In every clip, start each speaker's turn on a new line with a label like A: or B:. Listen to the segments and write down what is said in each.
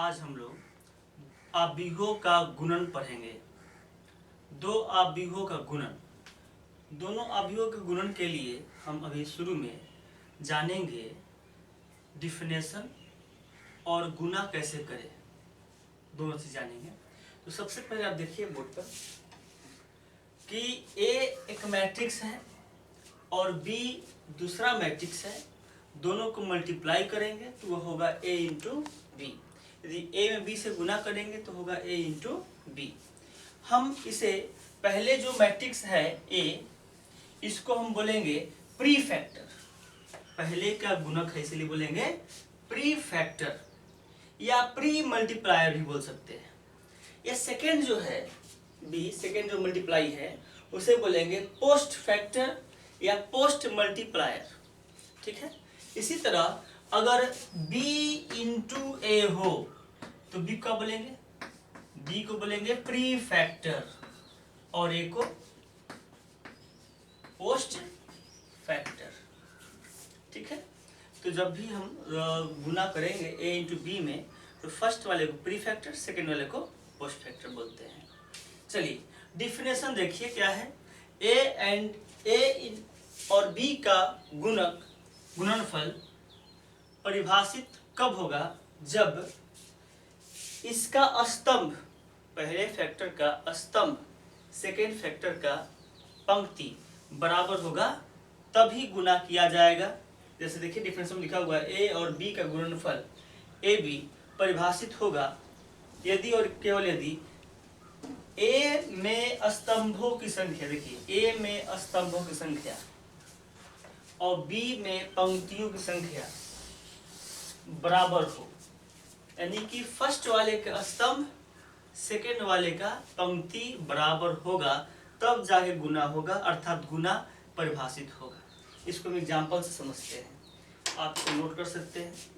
A: आज हम लोग आव्यूहों का गुणन पढ़ेंगे। दो आव्यूहों का गुणन। दोनों आव्यूहों के गुणन के लिए हम अभी शुरू में जानेंगे डिफिनेशन और गुना कैसे करें, दोनों चीज जानेंगे। तो सबसे पहले आप देखिए बोर्ड पर कि ए एक मैट्रिक्स है और बी दूसरा मैट्रिक्स है। दोनों को मल्टीप्लाई करेंगे तो वो होगा ए इंटू बी। यदि ए में बी से गुना करेंगे तो होगा ए इंटू बी। हम इसे पहले जो मैट्रिक्स है ए, इसको हम बोलेंगे प्री फैक्टर। पहले का गुणक है इसलिए बोलेंगे प्री फैक्टर या प्री मल्टीप्लायर भी बोल सकते हैं। ये सेकेंड जो है बी, सेकेंड जो मल्टीप्लाई है उसे बोलेंगे पोस्ट फैक्टर या पोस्ट मल्टीप्लायर। ठीक है। इसी तरह अगर b इंटू ए हो तो b को बोलेंगे, b को बोलेंगे प्री फैक्टर और a को पोस्ट फैक्टर। ठीक है। तो जब भी हम गुना करेंगे a इंटू बी में तो फर्स्ट वाले को प्री फैक्टर, सेकेंड वाले को पोस्ट फैक्टर बोलते हैं। चलिए डिफिनेशन देखिए क्या है। ए और बी का गुणनफल परिभाषित कब होगा? जब इसका स्तंभ, पहले फैक्टर का स्तंभ सेकेंड फैक्टर का पंक्ति बराबर होगा तभी गुना किया जाएगा। जैसे देखिए डिफिनेशन में लिखा हुआ है ए और बी का गुणनफल ए बी परिभाषित होगा यदि और केवल यदि ए में स्तंभों की संख्या, देखिए ए में स्तंभों की संख्या और बी में पंक्तियों की संख्या बराबर हो। यानी कि फर्स्ट वाले का स्तंभ सेकेंड वाले का पंक्ति बराबर होगा तब जाके गुना होगा, अर्थात गुना परिभाषित होगा। इसको हम एग्जाम्पल से समझते हैं, आप इसको नोट कर सकते हैं।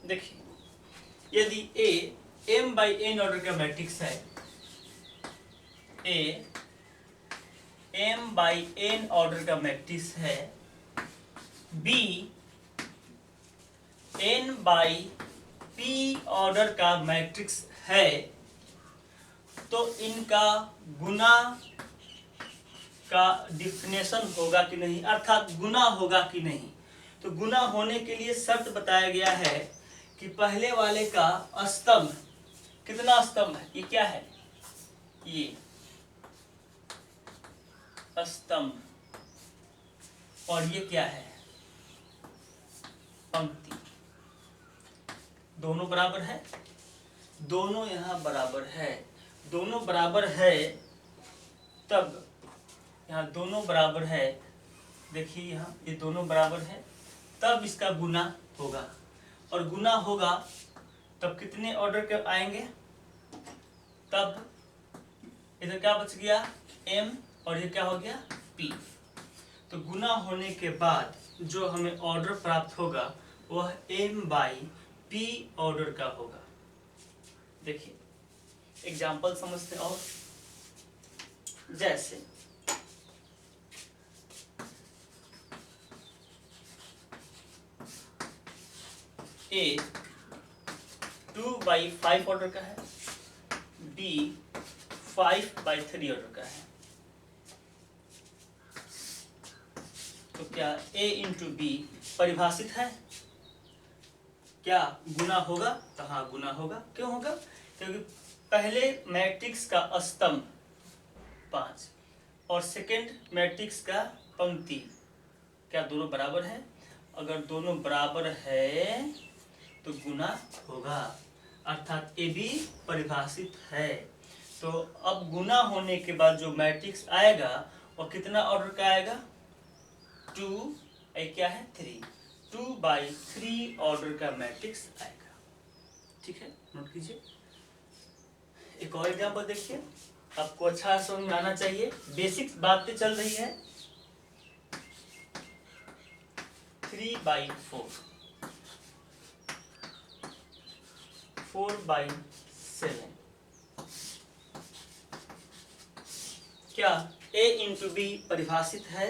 A: देखिए यदि A m by n order का मैट्रिक्स है, A m by n order का मैट्रिक्स है, B n by p order का मैट्रिक्स है, तो इनका गुना का डिफिनेशन होगा कि नहीं, अर्थात गुना होगा कि नहीं। तो गुना होने के लिए शर्त बताया गया है कि पहले वाले का स्तंभ, कितना स्तंभ है, ये क्या है, ये स्तंभ, और ये क्या है, पंक्ति, दोनों बराबर है। दोनों यहाँ बराबर है, दोनों बराबर है तब यहाँ दोनों बराबर है। देखिए यहाँ ये दोनों बराबर है तब इसका गुना होगा, और गुना होगा तब कितने ऑर्डर के आएंगे, तब इधर क्या बच गया m और ये क्या हो गया p। तो गुना होने के बाद जो हमें ऑर्डर प्राप्त होगा वह m बाई p ऑर्डर का होगा। देखिए एग्जाम्पल समझते हैं। और जैसे ए 2/5 ऑर्डर का है, बी 5/3 ऑर्डर का है, तो क्या ए इंटू बी परिभाषित है? क्या गुना होगा? तो हाँ गुना होगा। क्यों होगा? क्योंकि पहले मैट्रिक्स का स्तंभ 5 और सेकेंड मैट्रिक्स का पंक्ति क्या दोनों बराबर है? अगर दोनों बराबर है तो गुना होगा, अर्थात ए बी परिभाषित है। तो अब गुना होने के बाद जो मैट्रिक्स आएगा वो कितना ऑर्डर का आएगा? 2, क्या है 3, 2/3 ऑर्डर का मैट्रिक्स आएगा। ठीक है, नोट कीजिए। एक और एग्जाम्पल देखिए, आपको अच्छा समझ में आना चाहिए, बेसिक बातें चल रही है। 3/4, 4/7। क्या a इंटू बी परिभाषित है,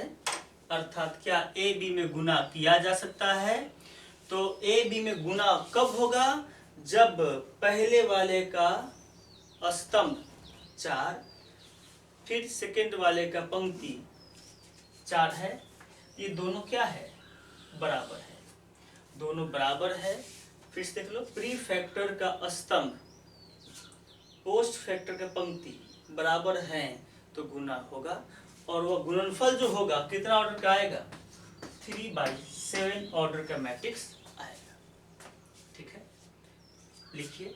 A: अर्थात क्या a b में गुना किया जा सकता है? तो a b में गुना कब होगा? जब पहले वाले का स्तंभ 4, फिर सेकंड वाले का पंक्ति 4 है, ये दोनों क्या है? बराबर है, दोनों बराबर है। फिर से देख लो, प्री फैक्टर का स्तंभ पोस्ट फैक्टर का पंक्ति बराबर हैं तो गुना होगा, और वह गुणनफल जो होगा कितना ऑर्डर का आएगा? 3/7 ऑर्डर का मैट्रिक्स आएगा। ठीक है, लिखिए।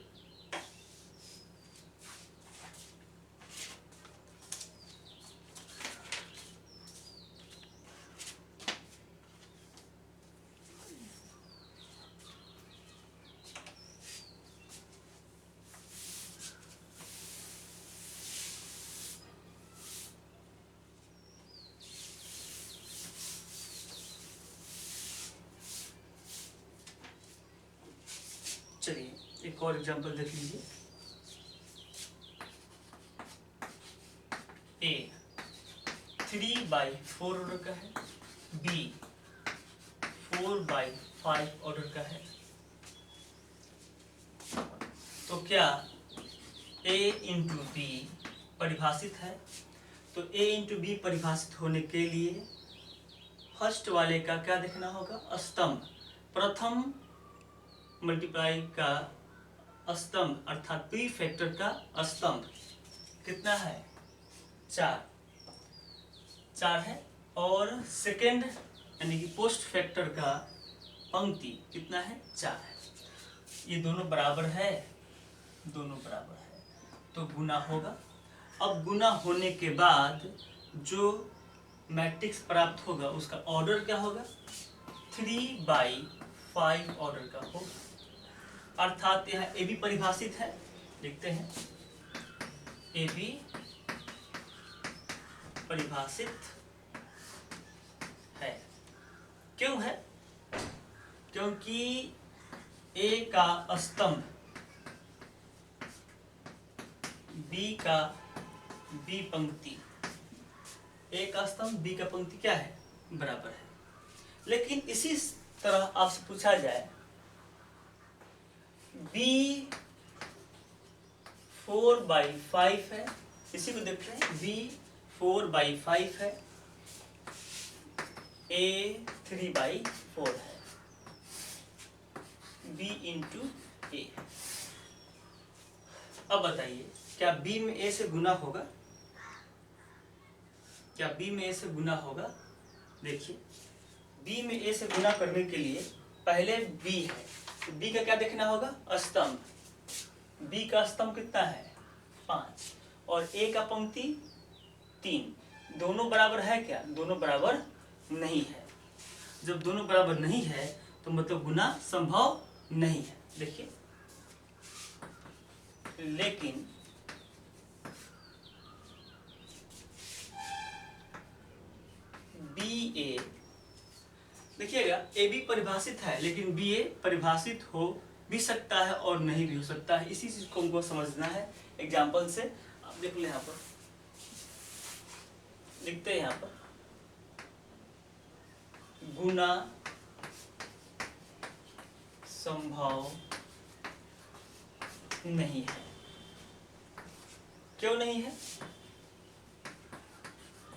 A: चलिए एक और एग्जांपल देख लीजिए। ए 3/4 ऑर्डर का है, बी 4/5 ऑर्डर का है। तो क्या a इंटू बी परिभाषित है? तो a इंटू बी परिभाषित होने के लिए फर्स्ट वाले का क्या देखना होगा? स्तंभ। प्रथम मल्टीप्लाई का स्तंभ अर्थात प्री फैक्टर का स्तंभ कितना है? 4 है, और सेकेंड यानी कि पोस्ट फैक्टर का पंक्ति कितना है? 4 है। ये दोनों बराबर है, दोनों बराबर है तो गुना होगा। अब गुना होने के बाद जो मैट्रिक्स प्राप्त होगा उसका ऑर्डर क्या होगा? 3/5 ऑर्डर का होगा, अर्थात यहाँ ए बी परिभाषित है। लिखते हैं ए बी परिभाषित है। क्यों है? क्योंकि ए का स्तंभ बी पंक्ति, ए का स्तंभ बी का पंक्ति क्या है? बराबर है। लेकिन इसी तरह आपसे पूछा जाए बी 4/5 है, इसी को देखते हैं, बी 4/5 है, ए 3/4 है, बी इंटू ए। अब बताइए क्या बी में ए से गुना होगा? क्या बी में ए से गुना होगा? देखिए बी में ए से गुना करने के लिए पहले बी है, तो बी का क्या देखना होगा? स्तंभ। बी का स्तंभ कितना है? 5, और ए का पंक्ति 3। दोनों बराबर है क्या? दोनों बराबर नहीं है। जब दोनों बराबर नहीं है तो मतलब गुना संभव नहीं है। देखिए, लेकिन बी ए, देखिएगा ए बी परिभाषित है लेकिन बी ए परिभाषित हो भी सकता है और नहीं भी हो सकता है। इसी चीज को हमको समझना है एग्जाम्पल से। आप देख ले, यहाँ पर लिखते हैं, यहाँ पर गुना संभव नहीं है। क्यों नहीं है?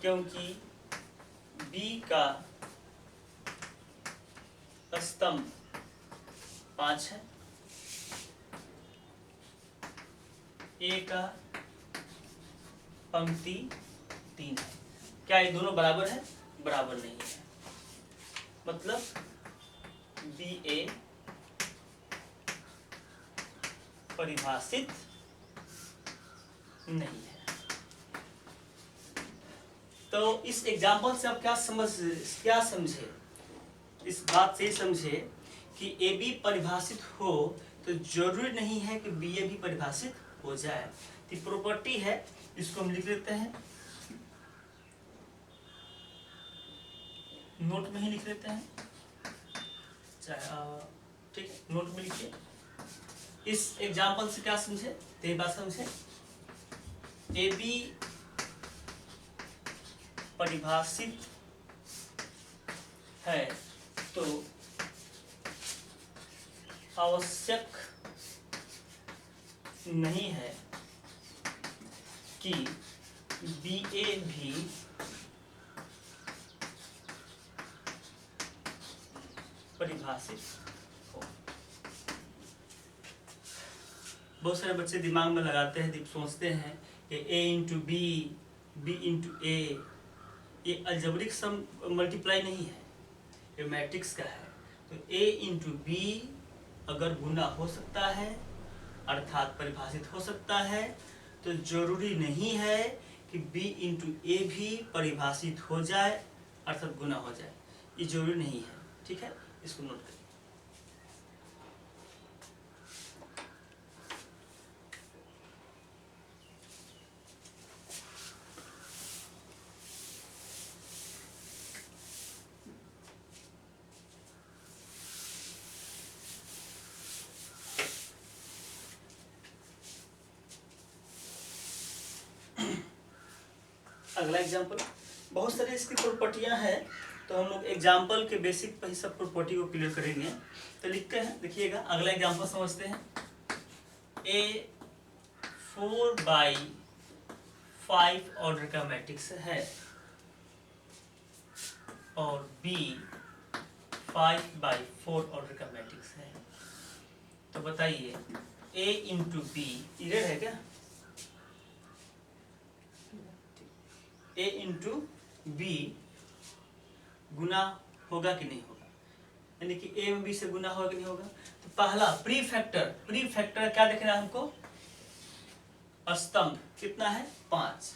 A: क्योंकि बी का स्तंभ 5 है, ए का पंक्ति 3 है। क्या ये दोनों बराबर है? बराबर नहीं है। मतलब बी ए परिभाषित नहीं है। तो इस एग्जाम्पल से आप क्या समझे? इस बात से समझे कि ए बी परिभाषित हो तो जरूरी नहीं है कि बी ए भी परिभाषित हो जाए। तो प्रॉपर्टी है, इसको हम लिख लेते हैं, नोट में ही लिख लेते हैं। ठीक है, नोट में लिखिए। इस एग्जाम्पल से क्या समझे, तो ये बात समझे, ए बी परिभाषित है तो आवश्यक नहीं है कि बी ए भी परिभाषित हो। बहुत सारे बच्चे दिमाग में लगाते हैं, सोचते हैं कि ए इंटू बी, बी इंटू ए, ये अलजेब्रिक सम मल्टीप्लाई नहीं है, ये मैट्रिक्स का है। तो ए इंटू बी अगर गुना हो सकता है अर्थात परिभाषित हो सकता है, तो जरूरी नहीं है कि बी इंटू ए भी परिभाषित हो जाए अर्थात गुना हो जाए, ये जरूरी नहीं है। ठीक है, इसको नोट करिए। अगला एग्जाम्पल, बहुत सारी इसकी प्रॉपर्टियां हैं, तो हम लोग एग्जाम्पल के बेसिक पर ही सब प्रॉपर्टी को क्लियर करेंगे। तो लिखते हैं, देखिएगा अगला एग्जाम्पल समझते हैं। ए 4/5 ऑर्डर का मैट्रिक्स है और बी 5/4 ऑर्डर का मैट्रिक्स है। तो बताइए ए इंटू बी इरेड है क्या? ए इंटू बी गुना होगा कि नहीं होगा, यानी कि ए में बी से गुना होगा कि नहीं होगा। तो पहला प्री फैक्टर क्या देखना है हमको, स्तंभ कितना है 5,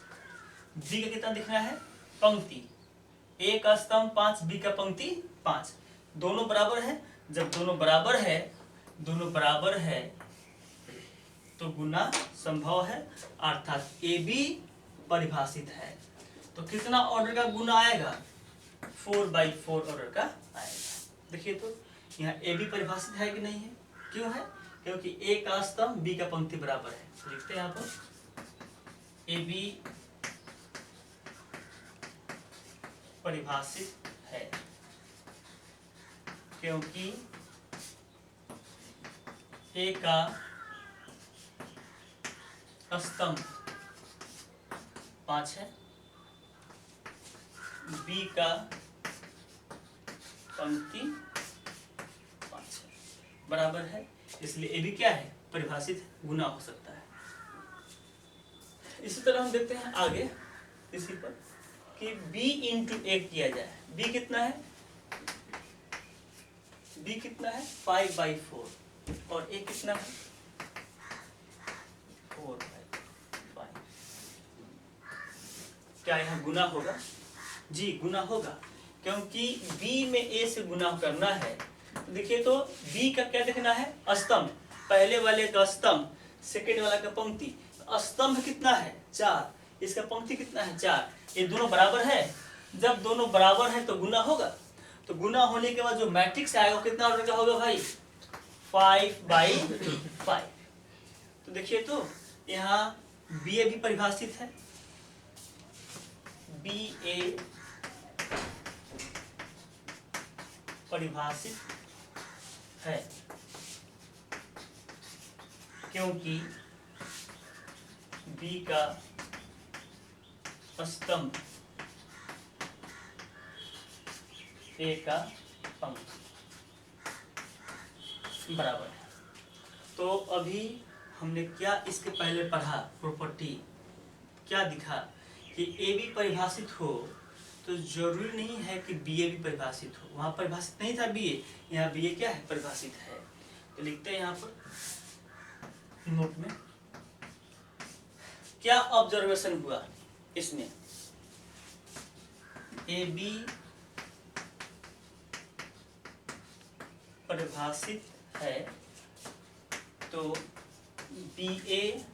A: बी का कितना दिखना है पंक्ति, ए का स्तंभ 5, बी का पंक्ति 5, दोनों बराबर है। जब दोनों बराबर है तो गुना संभव है अर्थात ए बी परिभाषित है। तो कितना ऑर्डर का गुना आएगा, 4/4 ऑर्डर का आएगा। देखिए तो यहाँ ए बी परिभाषित है कि नहीं है, क्यों है, क्योंकि ए का स्तंभ बी का पंक्ति बराबर है। तो लिखते हैं यहाँ पर ए बी परिभाषित है क्योंकि ए का स्तंभ 5 है, बी का पंक्ति 5 है, बराबर है, इसलिए ए भी क्या है परिभाषित, गुना हो सकता है। इसी तरह हम देखते हैं आगे इसी पर कि b इंटू ए किया जाए। b कितना है, b कितना है 5/4 और a कितना है 4/5। क्या यहाँ गुना होगा? जी गुना होगा, क्योंकि b में a से गुना करना है। देखिए तो b का क्या देखना है, स्तंभ, पहले वाले का स्तंभ, सेकेंड वाला का पंक्ति। स्तंभ कितना है 4, इसका पंक्ति कितना है 4, ये दोनों बराबर है। जब दोनों बराबर है तो गुना होगा। तो गुना होने के बाद जो मैट्रिक्स आएगा वो कितना ऑर्डर का होगा भाई 5/5। तो देखिए तो यहाँ बी ए भी परिभाषित है, बी ए परिभाषित है क्योंकि बी का स्तंभ ए का पंक्ति बराबर है। तो अभी हमने क्या इसके पहले पढ़ा, प्रॉपर्टी क्या दिखा कि ए बी परिभाषित हो तो जरूरी नहीं है कि बी ए भी परिभाषित हो। वहां परिभाषित नहीं था बी ए, यहाँ बी ए क्या है परिभाषित है। तो लिखते हैं यहाँ पर नोट में क्या ऑब्जर्वेशन हुआ इसमें, ए बी परिभाषित है तो बी ए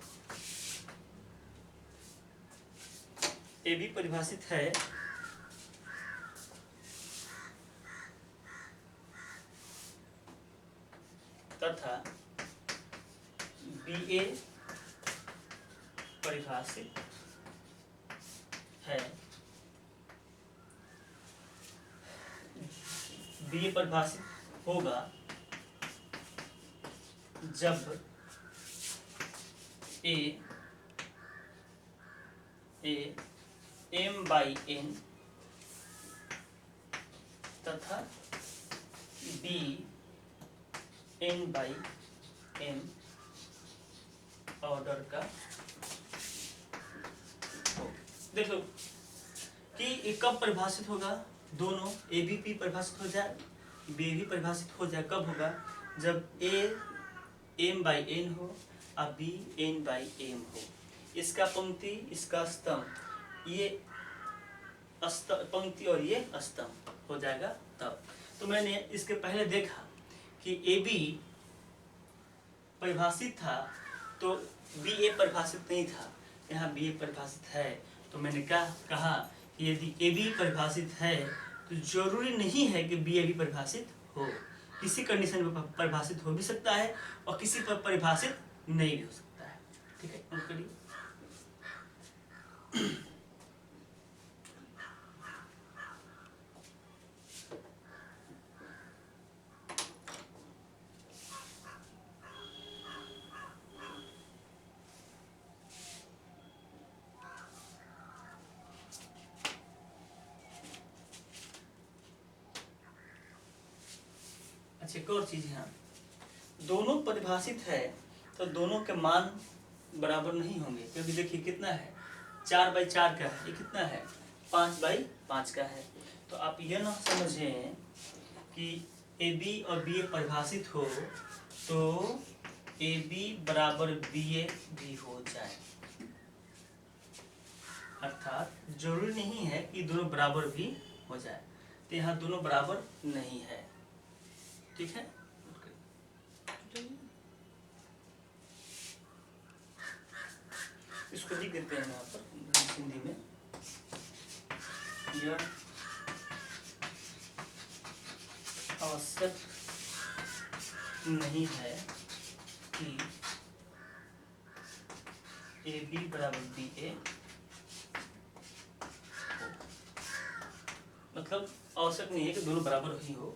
A: भी परिभाषित है तथा बी ए परिभाषित है। बी ए परिभाषित होगा जब ए एम बाई एन तथा B N by M order का हो। देख लो कि ये कब परिभाषित होगा, दोनों ए बी पी परिभाषित हो जाए, बी भी परिभाषित हो जाए। कब होगा, जब ए एम बाई एन हो और बी एन बाई एम हो। इसका पंक्ति इसका स्तंभ, ये पंक्ति और ये स्तंभ हो जाएगा तब। तो मैंने इसके पहले देखा कि ए बी परिभाषित था तो बी ए परिभाषित नहीं था, यहाँ बी ए परिभाषित है। तो मैंने क्या कहा कि यदि ए बी परिभाषित है तो जरूरी नहीं है कि बी ए भी परिभाषित हो, किसी कंडीशन में परिभाषित हो भी सकता है और किसी पर परिभाषित नहीं भी हो सकता है। ठीक है, नोट करिए। अच्छा, एक और चीज है, दोनों परिभाषित है तो दोनों के मान बराबर नहीं होंगे, क्योंकि देखिए कितना है, 4/4 का है, ये कितना है, 5/5 का है। तो आप ये ना समझें कि ए बी और बी ए परिभाषित हो तो ए बी बराबर बी ए भी हो जाए, अर्थात जरूरी नहीं है कि दोनों बराबर भी हो जाए। तो यहाँ दोनों बराबर नहीं है। ठीक है, इसको लिख देते हैं यहाँ पर हिंदी में। यह आवश्यक नहीं है कि ए बी बराबर बी ए, मतलब आवश्यक नहीं है कि दोनों बराबर ही हो।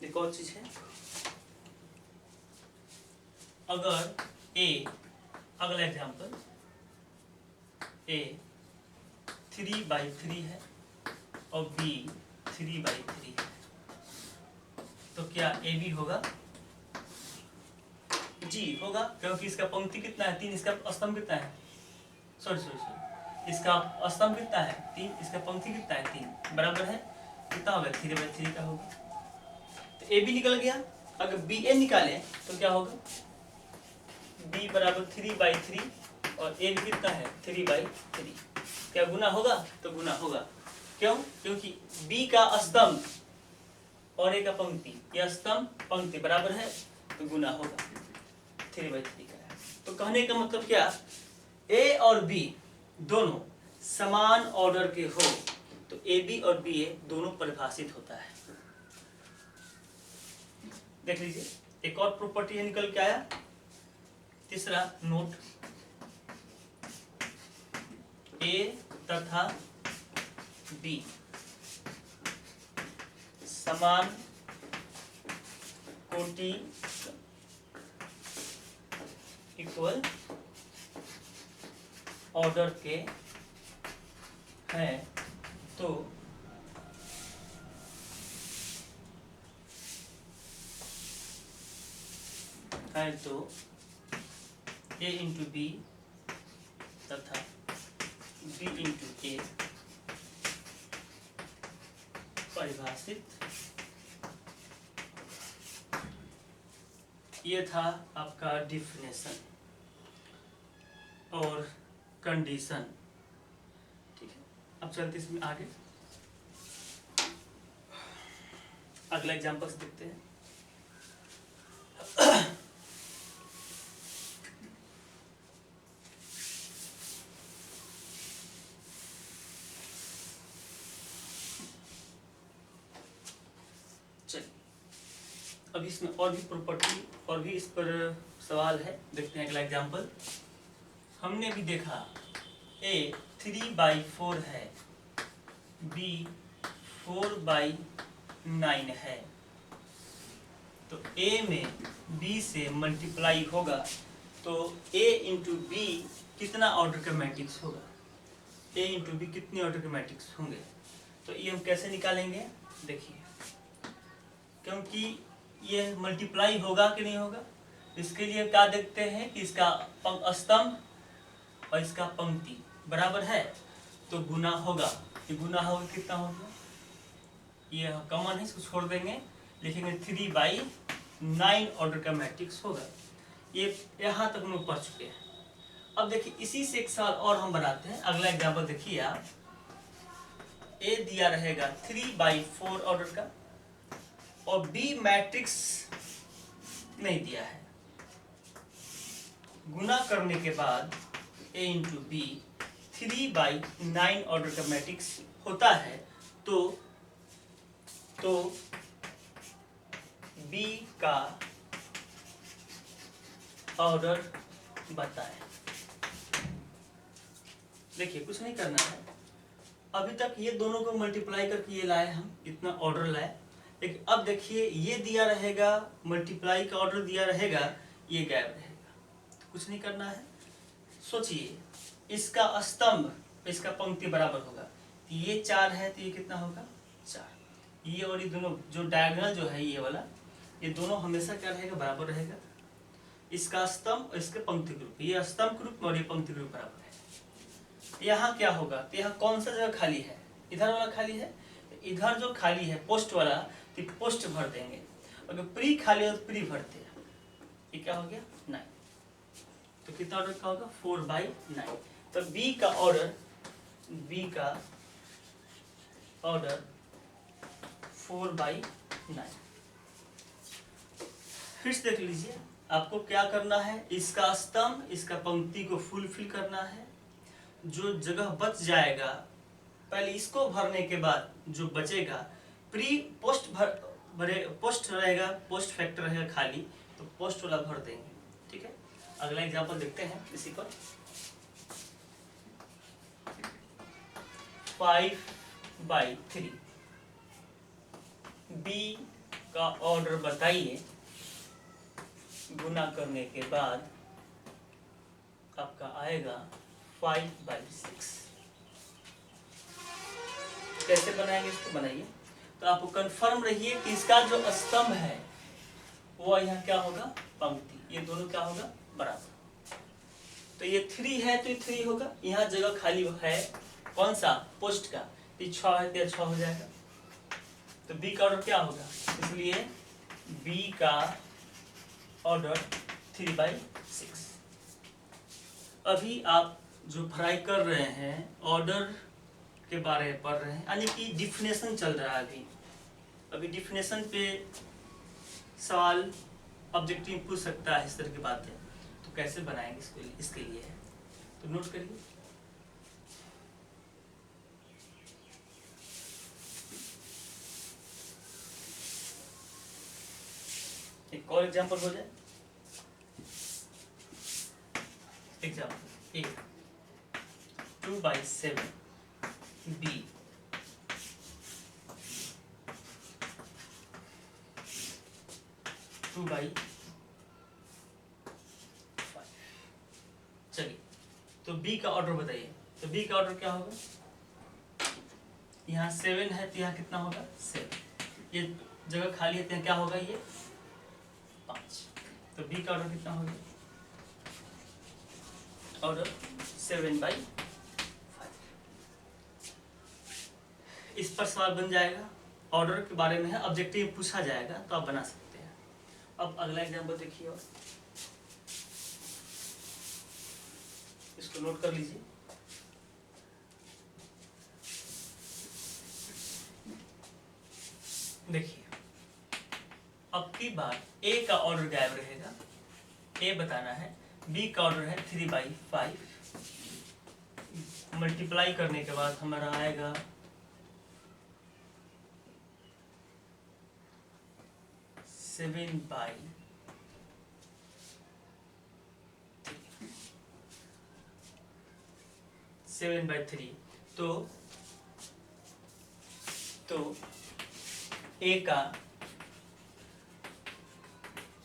A: एक और चीज है, अगर ए, अगला एग्जाम्पल, ए 3/3 है और बी 3/3 है, तो क्या ए बी होगा? जी होगा, क्योंकि इसका पंक्ति कितना है, 3, इसका स्तंभ कितना है, सॉरी इसका स्तंभ कितना है, 3, इसका पंक्ति कितना है, 3, बराबर है, कितना होगा, 3/3 का होगा। तो ए बी निकल गया। अगर बी ए निकालें तो क्या होगा, बी बराबर 3/3 और ए भी कितना है, 3/3। क्या गुना होगा? तो गुना होगा। क्यों? क्योंकि बी का स्तंभ और ए का पंक्ति, यह स्तंभ पंक्ति बराबर है तो गुना होगा, 3/3 का है। तो कहने का मतलब क्या, ए और बी दोनों समान ऑर्डर के हो तो ए बी और बी ए दोनों परिभाषित होता है। देख लीजिए, एक और प्रॉपर्टी निकल के आया, तीसरा नोट, ए तथा बी समान कोटि इक्वल ऑर्डर के हैं तो ए इंटू बी तथा बी इंटू ए परिभाषित। ये था आपका डिफिनेशन और कंडीशन। ठीक है, अब चलते इसमें आगे। अगला एग्जांपल से देखते हैं। चलिए, अब इसमें और भी प्रॉपर्टी और भी इस पर सवाल है, देखते हैं अगला एग्जांपल। हमने भी देखा A 3/4 है, B 4/9 है, तो A में B से मल्टीप्लाई होगा तो A इंटू बी कितना ऑर्डर का मैट्रिक्स होगा, A इंटू बी कितने ऑर्डर के मैट्रिक्स होंगे। तो ये हम कैसे निकालेंगे, देखिए, क्योंकि ये मल्टीप्लाई होगा कि नहीं होगा, इसके लिए क्या देखते हैं कि इसका स्तंभ और इसका पंक्ति बराबर है तो गुना होगा। ये गुना होगा, कितना होगा, ये कॉमन है, इसको छोड़ देंगे, लिखेंगे 3/9 ऑर्डर का मैट्रिक्स होगा। ये यहाँ तक हम लोग पढ़ चुके हैं। अब देखिए, इसी से एक सवाल और हम बनाते हैं। अगला एग्जाम्पल देखिए आप, ए दिया रहेगा 3/4 ऑर्डर का और बी मैट्रिक्स नहीं दिया है। गुना करने के बाद ए इंटू बी 3/9 ऑर्डर का मैट्रिक्स होता है तो बी का ऑर्डर बताएं। देखिए, कुछ नहीं करना है, अभी तक ये दोनों को मल्टीप्लाई करके ये लाए, हम इतना ऑर्डर लाए, लेकिन अब देखिए ये दिया रहेगा, मल्टीप्लाई का ऑर्डर दिया रहेगा, ये गायब रहेगा, तो कुछ नहीं करना है। सोचिए, इसका स्तंभ इसका पंक्ति बराबर होगा, तो ये 4 है तो ये कितना होगा 4। ये और ये दोनों जो डायगोनल जो है ये वाला, ये दोनों हमेशा क्या रहेगा, बराबर रहेगा। इसका स्तंभ और इसके पंक्ति ग्रुप, ये स्तंभ ग्रुप और ये पंक्ति ग्रुप बराबर है। यहाँ क्या होगा, तो यहाँ कौन सा जगह खाली है, इधर वाला खाली है, तो इधर जो खाली है पोस्ट वाला, तो पोस्ट भर देंगे। अगर प्री खाली हो तो प्री भरते हैं। ये क्या हो गया 9, तो कितना ऑर्डर का होगा 4/9। तो बी का ऑर्डर 4/9। फिर से देख लीजिए, आपको क्या करना है, इसका स्तंभ इसका पंक्ति को फुलफिल करना है। जो जगह बच जाएगा, पहले इसको भरने के बाद जो बचेगा प्री पोस्ट पोस्ट रहेगा, पोस्ट फैक्टर रहेगा खाली, तो पोस्ट वाला भर देंगे। ठीक है, अगला एग्जांपल देखते हैं इसी पर। 5/3 बी का ऑर्डर बताइए। गुना करने के बाद आपका आएगा 5/6। कैसे बनाएंगे, इसको बनाइए, तो आपको कंफर्म रहिए कि इसका जो स्तंभ है वो यहाँ क्या होगा, पंक्ति, ये दोनों क्या होगा, बराबर। तो ये 3 है तो ये 3 होगा, यहाँ जगह खाली है कौन सा, पोस्ट का, तो 6 है तो 6 हो जाएगा। तो बी का ऑर्डर क्या होगा, इसलिए बी का ऑर्डर 3/6। अभी आप जो पढ़ाई कर रहे हैं ऑर्डर के बारे में पढ़ रहे हैं, यानी कि डिफिनेशन चल रहा है अभी डिफिनेशन पे सवाल ऑब्जेक्टिव पूछ सकता है, इस तरह की बात है। तो कैसे बनाएंगे इसके लिए है, तो नोट करिए। एक और एग्जांपल हो जाए। एग्जांपल ए 2/7 बी 2/5। चलिए, तो बी का ऑर्डर बताइए। तो बी का ऑर्डर क्या होगा, यहाँ 7 है तो यहाँ कितना होगा 7, ये जगह खाली है तो यहाँ क्या होगा, ये 5। तो बी का ऑर्डर कितना होगा, ऑर्डर 7/5। इस पर सवाल बन जाएगा, ऑर्डर के बारे में है, ऑब्जेक्टिव पूछा जाएगा तो आप बना सकते हैं। अब अगला एग्जांपल देखिए, और इसको नोट कर लीजिए। देखिए, अब की बार ए का ऑर्डर गायब रहेगा, ए बताना है, बी का ऑर्डर है 3/5, मल्टीप्लाई करने के बाद हमारा आएगा 7/3। तो ए का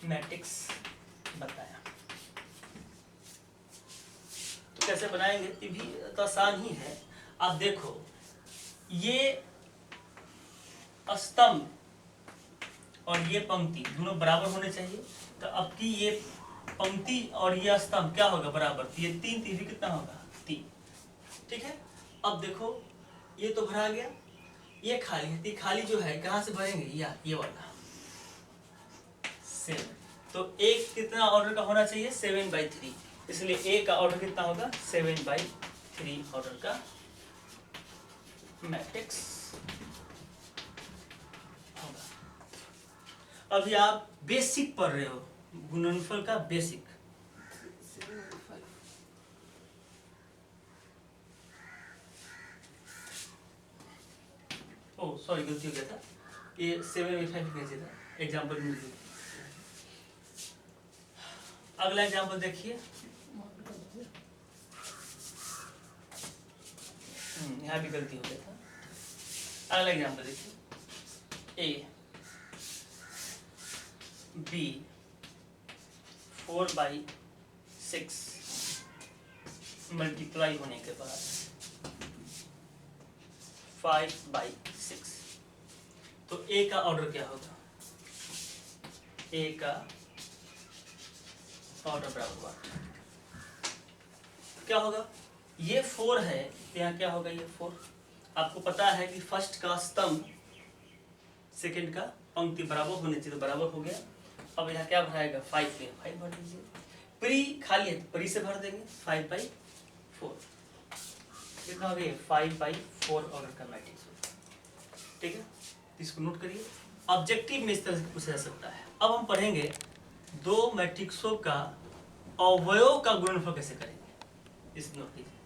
A: मैट्रिक्स बताया। तो कैसे बनाएंगे, ये भी तो आसान ही है। आप देखो, ये स्तंभ और ये पंक्ति दोनों बराबर होने चाहिए। तो अब की ये पंक्ति और ये स्तंभ क्या होगा, बराबर। तो ये 3 भी कितना होगा, 3। ठीक है। अब देखो, ये तो भरा गया, ये खाली है। ये खाली जो है कहाँ से भरेंगे, ये वाला 7। तो एक कितना ऑर्डर का होना चाहिए, 7/3। इसलिए ए का ऑर्डर कितना होगा, 7/3 ऑर्डर का मैट्रिक्स होगा। अभी आप बेसिक पढ़ रहे हो, गुणनफल का बेसिक। ओ सॉरी, गलती हो गया था, ये 7/5 कैसे था, एग्जाम्पल मिल गया। अगला एग्जाम्पल देखिए, यहाँ भी गलती हो गया था। अगला एग्जाम्पल देखिए, ए बी 4/6 मल्टीप्लाई होने के बाद 5/6। तो ए का ऑर्डर क्या होगा, ए का ऑर्डर बराबर हुआ क्या होगा, ये 4 है, तो यहाँ क्या होगा, ये 4। आपको पता है कि फर्स्ट का स्तंभ सेकंड का पंक्ति बराबर होने चाहिए, तो बराबर हो गया। अब यहाँ क्या भराएगा, 5 में 5 भर दीजिए। प्री खाली है, प्री से भर देंगे 5/4। कितना हो गया, 5/4 ऑर्डर का मैट्रिक्स होगा। ठीक है, इसको नोट करिए। ऑब्जेक्टिव में इस तरह से पूछा जा सकता है। अब हम पढ़ेंगे दो मैट्रिक्सों का अवयव का गुणनफल कैसे करेंगे, इस नोट कीजिए।